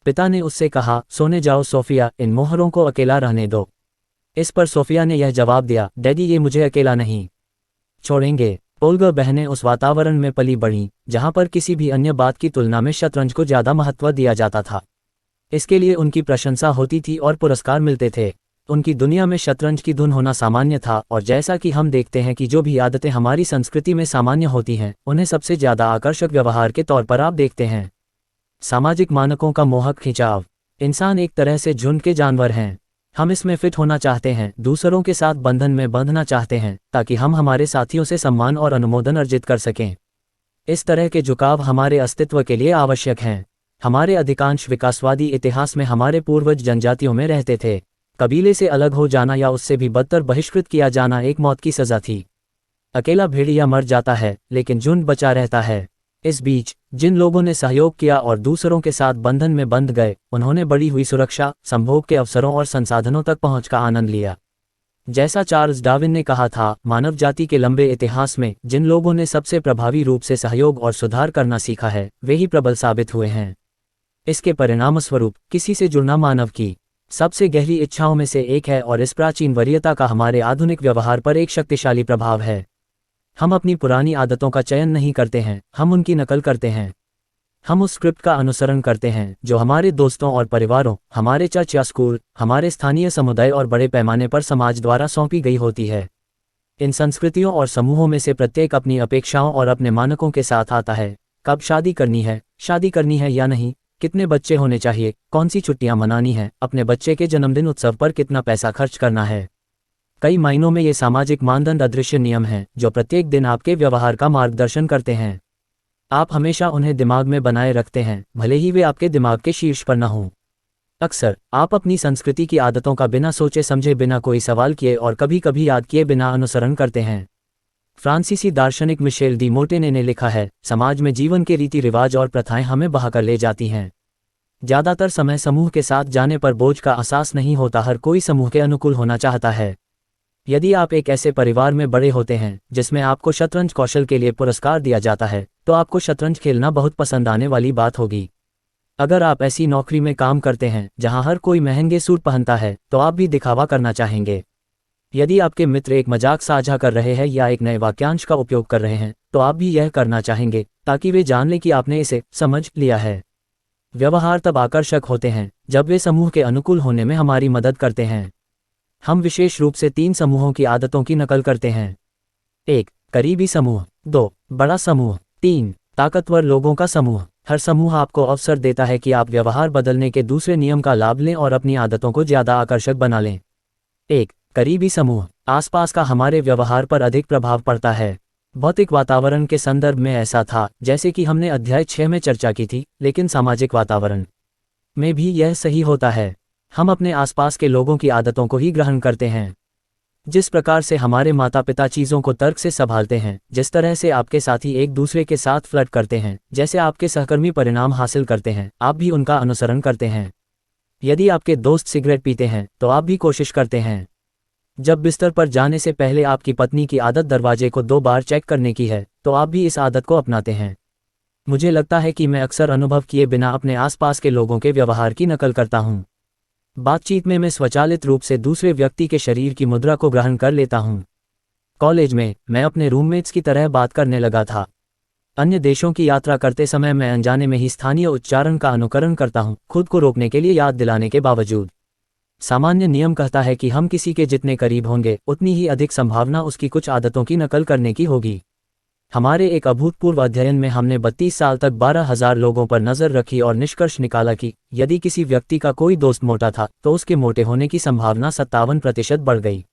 पिता ने उससे कहा, सोने जाओ सोफिया, इन मोहरों को अकेला रहने दो। इस पर सोफिया ने यह जवाब दिया, डैडी ये मुझे अकेला नहीं छोड़ेंगे। ओल्गा बहनें उस वातावरण में पली बढ़ीं जहां पर किसी भी अन्य बात की तुलना में शतरंज को ज़्यादा महत्व दिया जाता था। इसके लिए उनकी प्रशंसा होती थी और पुरस्कार मिलते थे। उनकी दुनिया में शतरंज की धुन होना सामान्य था और जैसा कि हम देखते हैं कि जो भी आदतें हमारी संस्कृति में सामान्य होती हैं उन्हें सबसे ज़्यादा आकर्षक व्यवहार के तौर पर आप देखते हैं। सामाजिक मानकों का मोहक खिंचाव। इंसान एक तरह से झुंड के जानवर हैं। हम इसमें फिट होना चाहते हैं, दूसरों के साथ बंधन में बंधना चाहते हैं ताकि हम हमारे साथियों से सम्मान और अनुमोदन अर्जित कर सकें। इस तरह के झुकाव हमारे अस्तित्व के लिए आवश्यक हैं। हमारे अधिकांश विकासवादी इतिहास में हमारे पूर्वज जनजातियों में रहते थे। कबीले से अलग हो जाना या उससे भी बदतर बहिष्कृत किया जाना एक मौत की सज़ा थी। अकेला भेड़िया मर जाता है लेकिन झुंड बचा रहता है। इस बीच जिन लोगों ने सहयोग किया और दूसरों के साथ बंधन में बंध गए, उन्होंने बढ़ी हुई सुरक्षा, संभोग के अवसरों और संसाधनों तक पहुंच का आनंद लिया। जैसा चार्ल्स डार्विन ने कहा था, मानव जाति के लंबे इतिहास में जिन लोगों ने सबसे प्रभावी रूप से सहयोग और सुधार करना सीखा है वे ही प्रबल साबित हुए हैं। इसके परिणामस्वरूप किसी से जुड़ना मानव की सबसे गहरी इच्छाओं में से एक है और इस प्राचीन वरीयता का हमारे आधुनिक व्यवहार पर एक शक्तिशाली प्रभाव है। हम अपनी पुरानी आदतों का चयन नहीं करते हैं, हम उनकी नकल करते हैं। हम उस स्क्रिप्ट का अनुसरण करते हैं जो हमारे दोस्तों और परिवारों, हमारे चर्च या स्कूल, हमारे स्थानीय समुदाय और बड़े पैमाने पर समाज द्वारा सौंपी गई होती है। इन संस्कृतियों और समूहों में से प्रत्येक अपनी अपेक्षाओं और अपने मानकों के साथ आता है। कब शादी करनी है या नहीं, कितने बच्चे होने चाहिए, कौन सी छुट्टियां मनानी है, अपने बच्चे के जन्मदिन उत्सव पर कितना पैसा खर्च करना है। कई मायनों में ये सामाजिक मानदंड अदृश्य नियम हैं जो प्रत्येक दिन आपके व्यवहार का मार्गदर्शन करते हैं। आप हमेशा उन्हें दिमाग में बनाए रखते हैं, भले ही वे आपके दिमाग के शीर्ष पर न हों। अक्सर आप अपनी संस्कृति की आदतों का बिना सोचे समझे, बिना कोई सवाल किए और कभी कभी याद किए बिना अनुसरण करते हैं। फ्रांसीसी दार्शनिक मिशेल डी मोटेने ने लिखा है, समाज में जीवन के रीति रिवाज और प्रथाएं हमें बहाकर ले जाती हैं। ज़्यादातर समय समूह के साथ जाने पर बोझ का एहसास नहीं होता, हर कोई समूह के अनुकूल होना चाहता है। यदि आप एक ऐसे परिवार में बड़े होते हैं जिसमें आपको शतरंज कौशल के लिए पुरस्कार दिया जाता है तो आपको शतरंज खेलना बहुत पसंद आने वाली बात होगी। अगर आप ऐसी नौकरी में काम करते हैं जहां हर कोई महंगे सूट पहनता है तो आप भी दिखावा करना चाहेंगे। यदि आपके मित्र एक मजाक साझा कर रहे हैं या एक नए वाक्यांश का उपयोग कर रहे हैं तो आप भी यह करना चाहेंगे ताकि वे जान लें कि आपने इसे समझ लिया है। व्यवहार तब आकर्षक होते हैं जब वे समूह के अनुकूल होने में हमारी मदद करते हैं। हम विशेष रूप से 3 समूहों की आदतों की नकल करते हैं। 1. करीबी समूह। 2. बड़ा समूह। 3. ताकतवर लोगों का समूह। हर समूह आपको अवसर देता है कि आप व्यवहार बदलने के दूसरे नियम का लाभ लें और अपनी आदतों को ज़्यादा आकर्षक बना लें। 1. करीबी समूह। आसपास का हमारे व्यवहार पर अधिक प्रभाव पड़ता है। भौतिक वातावरण के संदर्भ में ऐसा था जैसे कि हमने अध्याय 6 में चर्चा की थी, लेकिन सामाजिक वातावरण में भी यह सही होता है। हम अपने आसपास के लोगों की आदतों को ही ग्रहण करते हैं। जिस प्रकार से हमारे माता पिता चीज़ों को तर्क से संभालते हैं, जिस तरह से आपके साथी एक दूसरे के साथ फ्लर्ट करते हैं, जैसे आपके सहकर्मी परिणाम हासिल करते हैं, आप भी उनका अनुसरण करते हैं। यदि आपके दोस्त सिगरेट पीते हैं तो आप भी कोशिश करते हैं। जब बिस्तर पर जाने से पहले आपकी पत्नी की आदत दरवाजे को 2 बार चेक करने की है तो आप भी इस आदत को अपनाते हैं। मुझे लगता है कि मैं अक्सर अनुभव किए बिना अपने आसपास के लोगों के व्यवहार की नकल करता हूँ। बातचीत में मैं स्वचालित रूप से दूसरे व्यक्ति के शरीर की मुद्रा को ग्रहण कर लेता हूँ। कॉलेज में मैं अपने रूममेट्स की तरह बात करने लगा था। अन्य देशों की यात्रा करते समय मैं अनजाने में ही स्थानीय उच्चारण का अनुकरण करता हूँ, खुद को रोकने के लिए याद दिलाने के बावजूद। सामान्य नियम कहता है कि हम किसी के जितने करीब होंगे उतनी ही अधिक संभावना उसकी कुछ आदतों की नकल करने की होगी। हमारे एक अभूतपूर्व अध्ययन में हमने 32 साल तक 12,000 लोगों पर नजर रखी और निष्कर्ष निकाला कि यदि किसी व्यक्ति का कोई दोस्त मोटा था तो उसके मोटे होने की संभावना 57% बढ़ गई।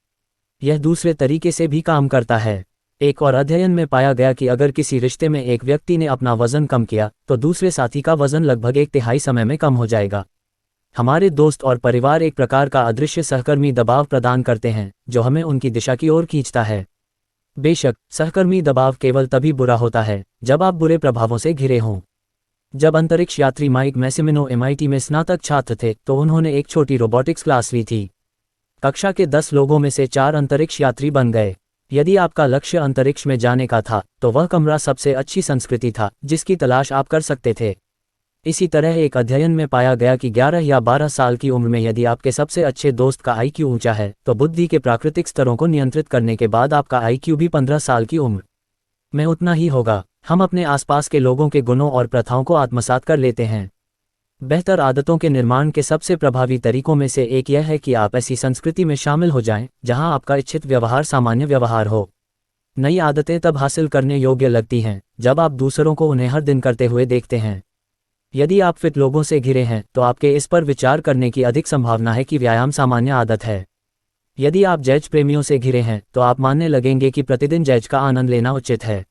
यह दूसरे तरीके से भी काम करता है। एक और अध्ययन में पाया गया कि अगर किसी रिश्ते में एक व्यक्ति ने अपना वजन कम किया तो दूसरे साथी का वजन लगभग 1/3 समय में कम हो जाएगा। हमारे दोस्त और परिवार एक प्रकार का अदृश्य सहकर्मी दबाव प्रदान करते हैं जो हमें उनकी दिशा की ओर खींचता है। बेशक सहकर्मी दबाव केवल तभी बुरा होता है जब आप बुरे प्रभावों से घिरे हों। जब अंतरिक्ष यात्री माइक मैसिमिनो MIT में स्नातक छात्र थे तो उन्होंने एक छोटी रोबोटिक्स क्लास ली थी। कक्षा के 10 लोगों में से 4 अंतरिक्ष यात्री बन गए। यदि आपका लक्ष्य अंतरिक्ष में जाने का था तो वह कमरा सबसे अच्छी संस्कृति था जिसकी तलाश आप कर सकते थे। इसी तरह एक अध्ययन में पाया गया कि 11 या 12 साल की उम्र में यदि आपके सबसे अच्छे दोस्त का IQ ऊंचा है तो बुद्धि के प्राकृतिक स्तरों को नियंत्रित करने के बाद आपका IQ भी 15 साल की उम्र में उतना ही होगा। हम अपने आसपास के लोगों के गुणों और प्रथाओं को आत्मसात कर लेते हैं। बेहतर आदतों के निर्माण के सबसे प्रभावी तरीकों में से एक यह है कि आप ऐसी संस्कृति में शामिल हो जाएं जहां आपका इच्छित व्यवहार सामान्य व्यवहार हो। नई आदतें तब हासिल करने योग्य लगती हैं जब आप दूसरों को उन्हें हर दिन करते हुए देखते हैं। यदि आप फिट लोगों से घिरे हैं तो आपके इस पर विचार करने की अधिक संभावना है कि व्यायाम सामान्य आदत है। यदि आप जैज प्रेमियों से घिरे हैं तो आप मानने लगेंगे कि प्रतिदिन जैज का आनंद लेना उचित है।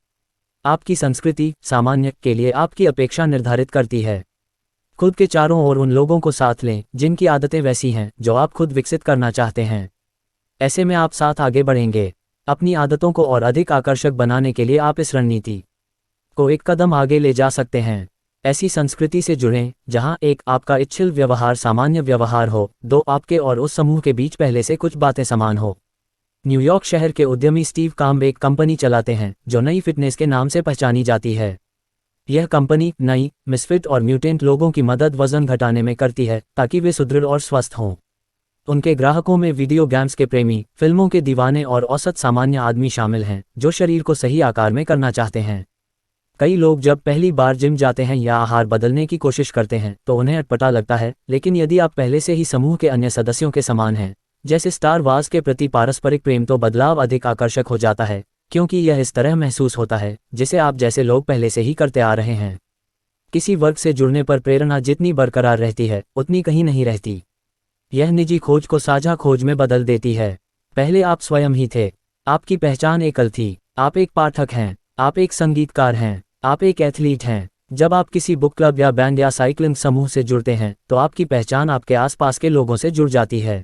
आपकी संस्कृति सामान्य के लिए आपकी अपेक्षा निर्धारित करती है। खुद के चारों ओर उन लोगों को साथ लें जिनकी आदतें वैसी हैं जो आप खुद विकसित करना चाहते हैं। ऐसे में आप साथ आगे बढ़ेंगे। अपनी आदतों को और अधिक आकर्षक बनाने के लिए आप इस रणनीति को एक कदम आगे ले जा सकते हैं। ऐसी संस्कृति से जुड़ें जहां 1 आपका इच्छित व्यवहार सामान्य व्यवहार हो, 2 आपके और उस समूह के बीच पहले से कुछ बातें समान हो। न्यूयॉर्क शहर के उद्यमी स्टीव काम्ब एक कंपनी चलाते हैं जो नई फिटनेस के नाम से पहचानी जाती है। यह कंपनी नई, मिसफिट और म्यूटेंट लोगों की मदद वजन घटाने में करती है ताकि वे सुदृढ़ और स्वस्थ हों। उनके ग्राहकों में वीडियो गेम्स के प्रेमी, फिल्मों के दीवाने और औसत सामान्य आदमी शामिल हैं जो शरीर को सही आकार में करना चाहते हैं। कई लोग जब पहली बार जिम जाते हैं या आहार बदलने की कोशिश करते हैं तो उन्हें अटपटा लगता है, लेकिन यदि आप पहले से ही समूह के अन्य सदस्यों के समान हैं, जैसे स्टार वार्स के प्रति पारस्परिक प्रेम, तो बदलाव अधिक आकर्षक हो जाता है क्योंकि यह इस तरह महसूस होता है जिसे आप जैसे लोग पहले से ही करते आ रहे हैं। किसी वर्ग से जुड़ने पर प्रेरणा जितनी बरकरार रहती है उतनी कहीं नहीं रहती। यह निजी खोज को साझा खोज में बदल देती है। पहले आप स्वयं ही थे। आपकी पहचान एकल थी। आप एक पाठक हैं, आप एक संगीतकार हैं, आप एक एथलीट हैं। जब आप किसी बुक क्लब या बैंड या साइकिलिंग समूह से जुड़ते हैं तो आपकी पहचान आपके आसपास के लोगों से जुड़ जाती है।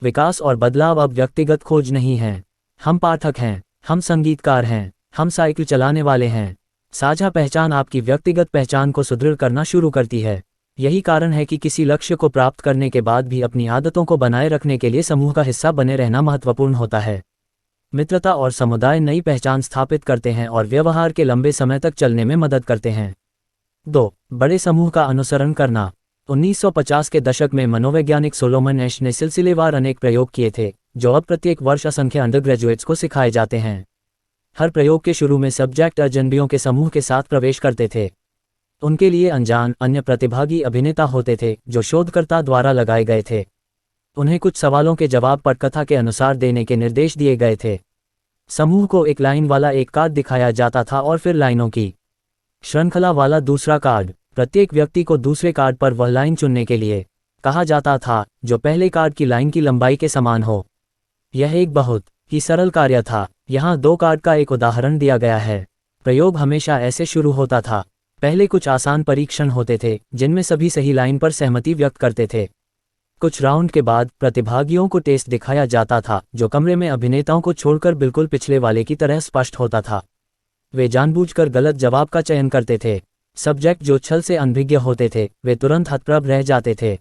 विकास और बदलाव अब व्यक्तिगत खोज नहीं है। हम पाठक हैं, हम संगीतकार हैं, हम साइकिल चलाने वाले हैं। साझा पहचान आपकी व्यक्तिगत पहचान को सुदृढ़ करना शुरू करती है। यही कारण है कि किसी लक्ष्य को प्राप्त करने के बाद भी अपनी आदतों को बनाए रखने के लिए समूह का हिस्सा बने रहना महत्वपूर्ण होता है। मित्रता और समुदाय नई पहचान स्थापित करते हैं और व्यवहार के लंबे समय तक चलने में मदद करते हैं। 2. बड़े समूह का अनुसरण करना। 1950 के दशक में मनोवैज्ञानिक सोलोमन एश ने सिलसिलेवार अनेक प्रयोग किए थे जो अब प्रत्येक वर्ष असंख्य अंडरग्रेजुएट्स को सिखाए जाते हैं। हर प्रयोग के शुरू में सब्जेक्ट अजनबियों के समूह के साथ प्रवेश करते थे। उनके लिए अनजान अन्य प्रतिभागी अभिनेता होते थे जो शोधकर्ता द्वारा लगाए गए थे। उन्हें कुछ सवालों के जवाब पटकथा के अनुसार देने के निर्देश दिए गए थे। समूह को एक लाइन वाला एक कार्ड दिखाया जाता था और फिर लाइनों की श्रृंखला वाला दूसरा कार्ड। प्रत्येक व्यक्ति को दूसरे कार्ड पर वह लाइन चुनने के लिए कहा जाता था जो पहले कार्ड की लाइन की लंबाई के समान हो। यह एक बहुत ही सरल कार्य था। यहाँ 2 कार्ड का एक उदाहरण दिया गया है। प्रयोग हमेशा ऐसे शुरू होता था। पहले कुछ आसान परीक्षण होते थे जिनमें सभी सही लाइन पर सहमति व्यक्त करते थे। कुछ राउंड के बाद प्रतिभागियों को टेस्ट दिखाया जाता था जो कमरे में अभिनेताओं को छोड़कर बिल्कुल पिछले वाले की तरह स्पष्ट होता था। वे जानबूझकर गलत जवाब का चयन करते थे। सब्जेक्ट जो छल से अनभिज्ञ होते थे वे तुरंत हतप्रभ रह जाते थे।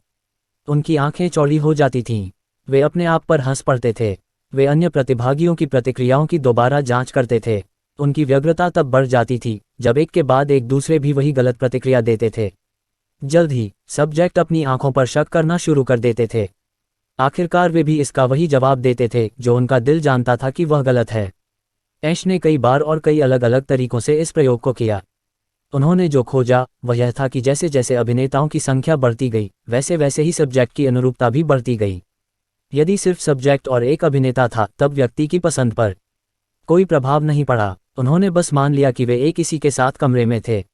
उनकी आंखें चौड़ी हो जाती थीं। वे अपने आप पर हंस पड़ते थे। वे अन्य प्रतिभागियों की प्रतिक्रियाओं की दोबारा जांच करते थे। उनकी व्यग्रता तब बढ़ जाती थी जब एक के बाद एक दूसरे भी वही गलत प्रतिक्रिया देते थे। जल्द ही सब्जेक्ट अपनी आंखों पर शक करना शुरू कर देते थे। आखिरकार वे भी इसका वही जवाब देते थे जो उनका दिल जानता था कि वह गलत है। ऐश ने कई बार और कई अलग अलग तरीकों से इस प्रयोग को किया। उन्होंने जो खोजा वह यह था कि जैसे जैसे अभिनेताओं की संख्या बढ़ती गई वैसे वैसे ही सब्जेक्ट की अनुरूपता भी बढ़ती गई। यदि सिर्फ सब्जेक्ट और एक अभिनेता था तब व्यक्ति की पसंद पर कोई प्रभाव नहीं पड़ा। उन्होंने बस मान लिया कि वे एक इसी के साथ कमरे में थे।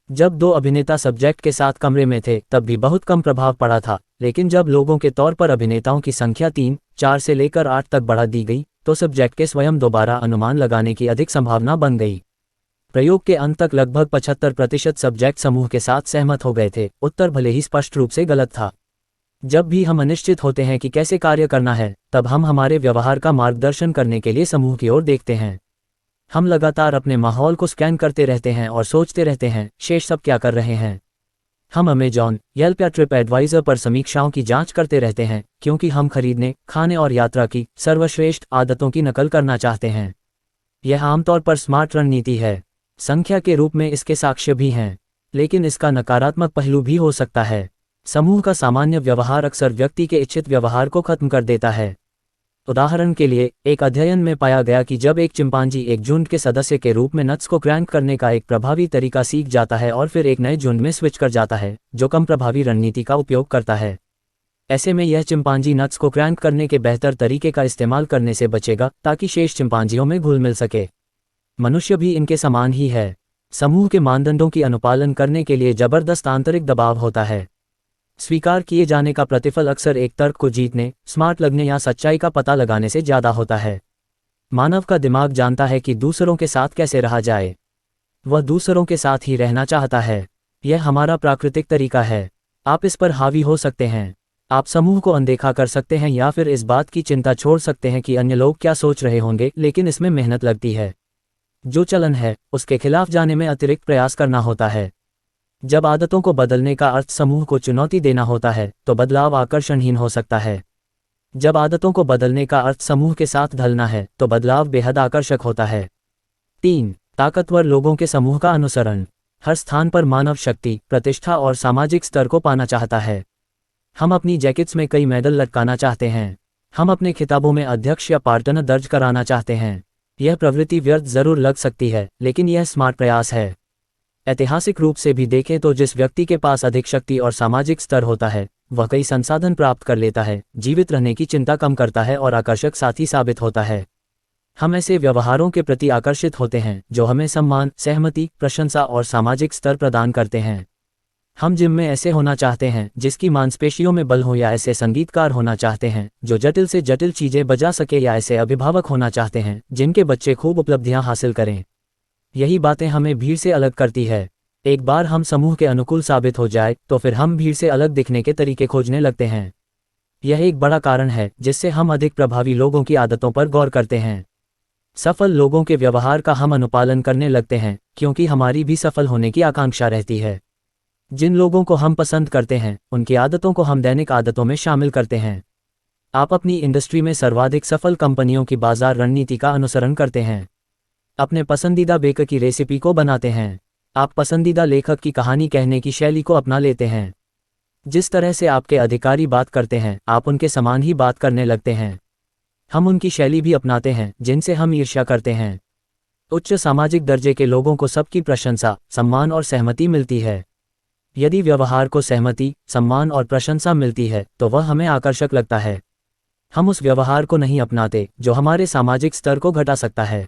जब दो अभिनेता सब्जेक्ट के साथ कमरे में थे तब भी बहुत कम प्रभाव पड़ा था, लेकिन जब लोगों के तौर पर अभिनेताओं की संख्या 3, 4 से लेकर 8 तक बढ़ा दी गई तो सब्जेक्ट के स्वयं दोबारा अनुमान लगाने की अधिक संभावना बन गई। प्रयोग के अंत तक लगभग 75% सब्जेक्ट समूह के साथ सहमत हो गए थे। उत्तर भले ही स्पष्ट रूप से गलत था। जब भी हम अनिश्चित होते हैं कि कैसे कार्य करना है तब हम हमारे व्यवहार का मार्गदर्शन करने के लिए समूह की ओर देखते हैं। हम लगातार अपने माहौल को स्कैन करते रहते हैं और सोचते रहते हैं शेष सब क्या कर रहे हैं। हम अमेजॉन, येल्प या ट्रिप एडवाइजर पर समीक्षाओं की जांच करते रहते हैं क्योंकि हम खरीदने, खाने और यात्रा की सर्वश्रेष्ठ आदतों की नकल करना चाहते हैं। यह आमतौर पर स्मार्ट रणनीति है। संख्या के रूप में इसके साक्ष्य भी हैं, लेकिन इसका नकारात्मक पहलू भी हो सकता है। समूह का सामान्य व्यवहार अक्सर व्यक्ति के इच्छित व्यवहार को खत्म कर देता है। उदाहरण के लिए, एक अध्ययन में पाया गया कि जब एक चिंपांजी एक झुंड के सदस्य के रूप में नट्स को क्रैंक करने का एक प्रभावी तरीका सीख जाता है और फिर एक नए झुंड में स्विच कर जाता है जो कम प्रभावी रणनीति का उपयोग करता है। ऐसे में यह चिंपांजी नट्स को क्रैंक करने के बेहतर तरीके का इस्तेमाल करने से बचेगा ताकि शेष चिंपांजियों में घुल मिल सके। मनुष्य भी इनके समान ही है। समूह के मानदंडों की अनुपालन करने के लिए जबरदस्त आंतरिक दबाव होता है। स्वीकार किए जाने का प्रतिफल अक्सर एक तर्क को जीतने, स्मार्ट लगने या सच्चाई का पता लगाने से ज़्यादा होता है। मानव का दिमाग जानता है कि दूसरों के साथ कैसे रहा जाए। वह दूसरों के साथ ही रहना चाहता है। यह हमारा प्राकृतिक तरीका है। आप इस पर हावी हो सकते हैं। आप समूह को अनदेखा कर सकते हैं या फिर इस बात की चिंता छोड़ सकते हैं कि अन्य लोग क्या सोच रहे होंगे, लेकिन इसमें मेहनत लगती है। जो चलन है उसके खिलाफ जाने में अतिरिक्त प्रयास करना होता है। जब आदतों को बदलने का अर्थ समूह को चुनौती देना होता है तो बदलाव आकर्षणहीन हो सकता है। जब आदतों को बदलने का अर्थ समूह के साथ ढलना है तो बदलाव बेहद आकर्षक होता है। 3. ताकतवर लोगों के समूह का अनुसरण। हर स्थान पर मानव शक्ति, प्रतिष्ठा और सामाजिक स्तर को पाना चाहता है। हम अपनी जैकेट्स में कई मेडल लटकाना चाहते हैं। हम अपने खिताबों में अध्यक्ष या पार्टनर दर्ज कराना चाहते हैं। यह प्रवृत्ति व्यर्थ जरूर लग सकती है, लेकिन यह स्मार्ट प्रयास है। ऐतिहासिक रूप से भी देखें तो जिस व्यक्ति के पास अधिक शक्ति और सामाजिक स्तर होता है वह कई संसाधन प्राप्त कर लेता है, जीवित रहने की चिंता कम करता है और आकर्षक साथी साबित होता है। हम ऐसे व्यवहारों के प्रति आकर्षित होते हैं जो हमें सम्मान, सहमति, प्रशंसा और सामाजिक स्तर प्रदान करते हैं। हम जिम में ऐसे होना चाहते हैं जिसकी मांसपेशियों में बल हो, या ऐसे संगीतकार होना चाहते हैं जो जटिल से जटिल चीजें बजा सके, या ऐसे अभिभावक होना चाहते हैं जिनके बच्चे खूब उपलब्धियां हासिल करें। यही बातें हमें भीड़ से अलग करती है। एक बार हम समूह के अनुकूल साबित हो जाए तो फिर हम भीड़ से अलग दिखने के तरीके खोजने लगते हैं। यह एक बड़ा कारण है जिससे हम अधिक प्रभावी लोगों की आदतों पर गौर करते हैं। सफल लोगों के व्यवहार का हम अनुपालन करने लगते हैं क्योंकि हमारी भी सफल होने की आकांक्षा रहती है। जिन लोगों को हम पसंद करते हैं उनकी आदतों को हम दैनिक आदतों में शामिल करते हैं। आप अपनी इंडस्ट्री में सर्वाधिक सफल कंपनियों की बाजार रणनीति का अनुसरण करते हैं। अपने पसंदीदा बेकर की रेसिपी को बनाते हैं। आप पसंदीदा लेखक की कहानी कहने की शैली को अपना लेते हैं। जिस तरह से आपके अधिकारी बात करते हैं आप उनके समान ही बात करने लगते हैं। हम उनकी शैली भी अपनाते हैं जिनसे हम ईर्ष्या करते हैं। उच्च सामाजिक दर्जे के लोगों को सबकी प्रशंसा, सम्मान और सहमति मिलती है। यदि व्यवहार को सहमति, सम्मान और प्रशंसा मिलती है तो वह हमें आकर्षक लगता है। हम उस व्यवहार को नहीं अपनाते जो हमारे सामाजिक स्तर को घटा सकता है।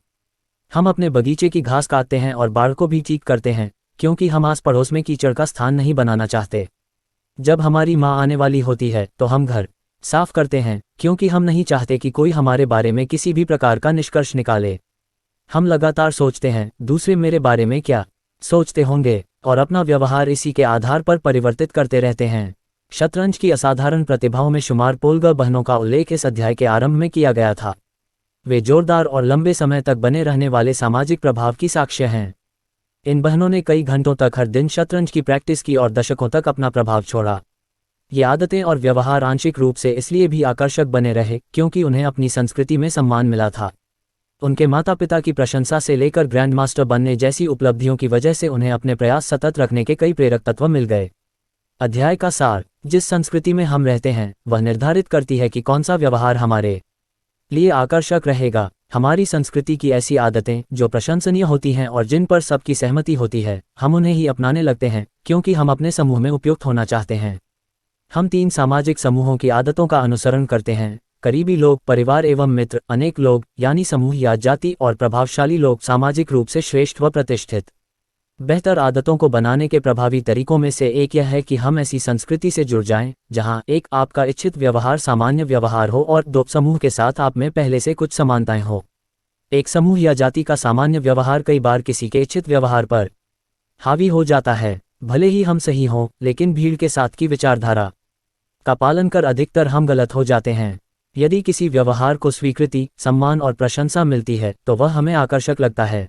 हम अपने बगीचे की घास काटते हैं और बाढ़ को भी ठीक करते हैं क्योंकि हम आस पड़ोस में कीचड़ का स्थान नहीं बनाना चाहते। जब हमारी माँ आने वाली होती है तो हम घर साफ करते हैं क्योंकि हम नहीं चाहते कि कोई हमारे बारे में किसी भी प्रकार का निष्कर्ष निकाले। हम लगातार सोचते हैं दूसरे मेरे बारे में क्या सोचते होंगे और अपना व्यवहार इसी के आधार पर परिवर्तित करते रहते हैं। शतरंज की असाधारण प्रतिभाओं में शुमार पोलगर बहनों का उल्लेख इस अध्याय के आरंभ में किया गया था। वे जोरदार और लंबे समय तक बने रहने वाले सामाजिक प्रभाव की साक्ष्य हैं। इन बहनों ने कई घंटों तक हर दिन शतरंज की प्रैक्टिस की और दशकों तक अपना प्रभाव छोड़ा। ये आदतें और व्यवहार आंशिक रूप से इसलिए भी आकर्षक बने रहे क्योंकि उन्हें अपनी संस्कृति में सम्मान मिला था। उनके माता पिता की प्रशंसा से लेकर ग्रैंड मास्टर बनने जैसी उपलब्धियों की वजह से उन्हें अपने प्रयास सतत रखने के कई प्रेरक तत्व मिल गए। अध्याय का सार। जिस संस्कृति में हम रहते हैं वह निर्धारित करती है कि कौन सा व्यवहार हमारे लिए आकर्षक रहेगा। हमारी संस्कृति की ऐसी आदतें जो प्रशंसनीय होती हैं और जिन पर सबकी सहमति होती है, हम उन्हें ही अपनाने लगते हैं क्योंकि हम अपने समूह में उपयुक्त होना चाहते हैं। हम 3 सामाजिक समूहों की आदतों का अनुसरण करते हैं: करीबी लोग, परिवार एवं मित्र, अनेक लोग यानी समूह या जाति, और प्रभावशाली लोग, सामाजिक रूप से श्रेष्ठ व प्रतिष्ठित। बेहतर आदतों को बनाने के प्रभावी तरीकों में से एक यह है कि हम ऐसी संस्कृति से जुड़ जाएं जहां 1. आपका इच्छित व्यवहार सामान्य व्यवहार हो और 2. समूह के साथ आप में पहले से कुछ समानताएं हो। एक समूह या जाति का सामान्य व्यवहार कई बार किसी के इच्छित व्यवहार पर हावी हो जाता है। भले ही हम सही हों, लेकिन भीड़ के साथ की विचारधारा का पालन कर अधिकतर हम गलत हो जाते हैं। यदि किसी व्यवहार को स्वीकृति, सम्मान और प्रशंसा मिलती है तो वह हमें आकर्षक लगता है।